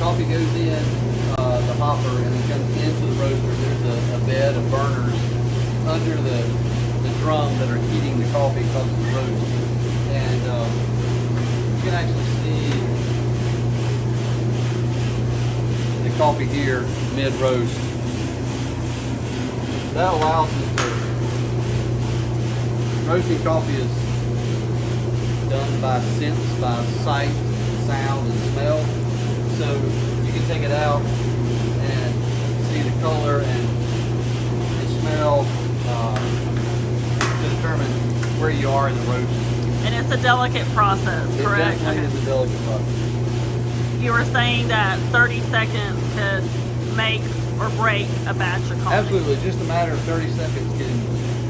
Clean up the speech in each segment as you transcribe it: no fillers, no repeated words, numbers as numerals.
coffee goes in the hopper and then comes into the roaster, there's a bed of burners under the drum that are heating the coffee across the roast. And you can actually see the coffee here mid-roast. That allows us to, roasting coffee is done by sense, by sight, sound, and smell. So you can take it out and see the color and smell to determine where you are in the roast. And it's a delicate process, correct? It definitely is a delicate process. You were saying that 30 seconds could make or break a batch of coffee. Absolutely, just a matter of 30 seconds can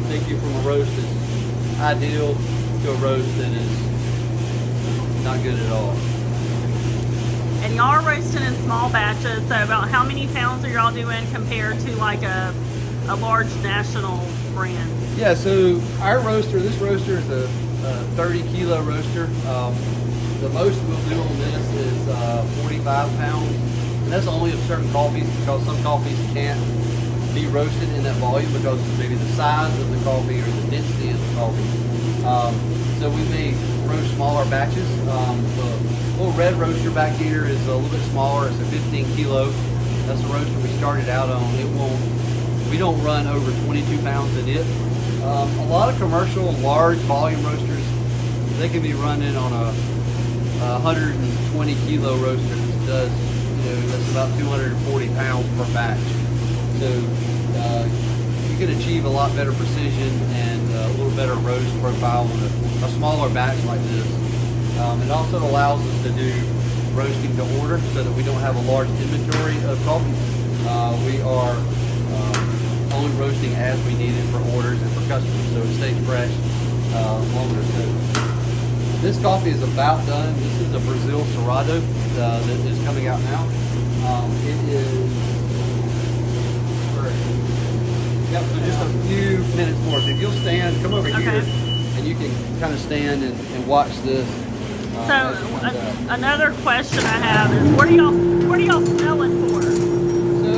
take you from a roast that's ideal to a roast that is not good at all. And y'all are roasting in small batches, so about how many pounds are y'all doing compared to like a large national brand? Yeah, so our roaster, this roaster is a 30 kilo roaster. The most we'll do on this is 45 pounds. And that's only of certain coffees, because some coffees can't be roasted in that volume because of maybe the size of the coffee or the density of the coffee. So we may roast smaller batches. The little red roaster back here is a little bit smaller. It's a 15 kilo. That's the roaster we started out on. We don't run over 22 pounds in it. A lot of commercial large volume roasters, they can be running on a 120 kilo roaster. It does, that's about 240 pounds per batch. So you can achieve a lot better precision and a little better roast profile with a smaller batch like this. It also allows us to do roasting to order so that we don't have a large inventory of coffee. We are only roasting as we need it for orders and for customers, so it stays fresh longer. So this coffee is about done. This is a Brazil Cerrado that is coming out now. It is, yep, so just a few minutes more. So if you'll stand, come over here, and you can kind of stand and watch this. So another question I have is, what are y'all smelling for? So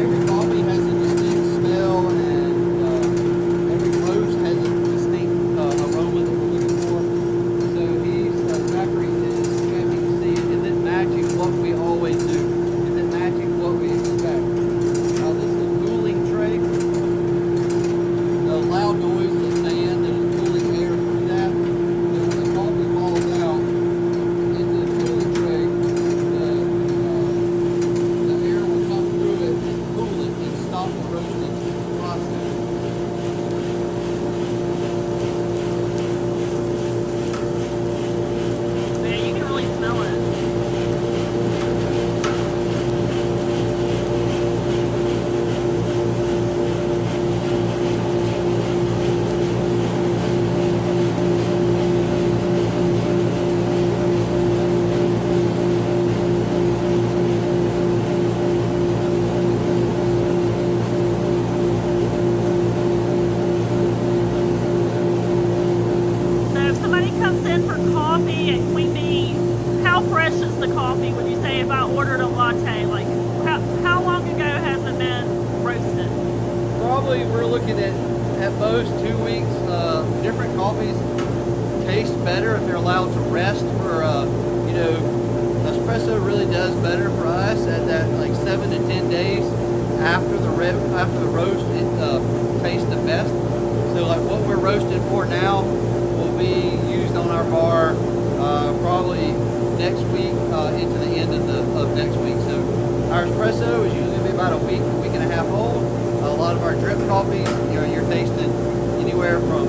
every coffee has a distinct smell, and every roast has a distinct aroma that we're looking for. So he's factoring this, checking to see, is it matching what we always do? Is it matching what we expect? Now this is a cooling tray. The loud noise is the fan that is cooling air through that. So when the coffee falls out into the cooling tray, the air will come through it and cool it and stop the roasting process. Yeah, you can really smell it. So if somebody comes in for coffee at Queen Bee, how fresh is the coffee? Would you say if I ordered a latte, like how long ago has it been roasted? Probably we're looking at most 2 weeks. Different coffees taste better if they're allowed to rest for, espresso really does better for us at that like 7 to 10 days after the roast. It tastes the best. So like what we're roasting for now will be used on our bar probably next week into the end of next week. So our espresso is usually about a week and a half old. A lot of our drip coffees, you're tasting anywhere from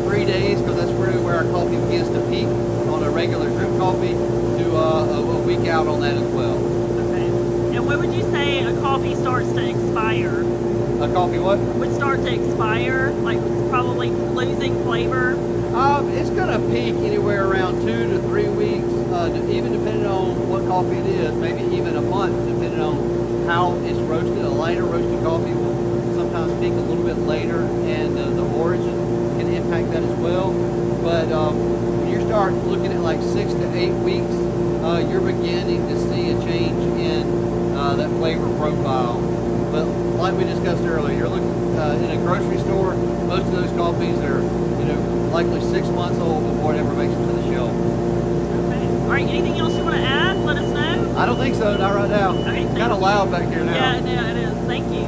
3 days, because that's really where our coffee begins to peak on a regular drip coffee, to a week out on that as well. Okay. And when would you say a coffee starts to expire? A coffee what? Would start to expire, like probably losing flavor? It's going to peak anywhere around 2 to 3 weeks, even depending on what coffee it is, maybe even a month, depending on how it's roasted. A lighter roasted coffee will sometimes peak a little bit later, and the origin can impact that as well. But when you start looking at like 6 to 8 weeks, you're beginning to see a change profile. But like we discussed earlier, you're looking in a grocery store. Most of those coffees are, likely 6 months old before it ever makes it to the shelf. Okay. All right. Anything else you want to add? Let us know. I don't think so. Not right now. Okay. Kind of loud back here now. Yeah, it is. Thank you.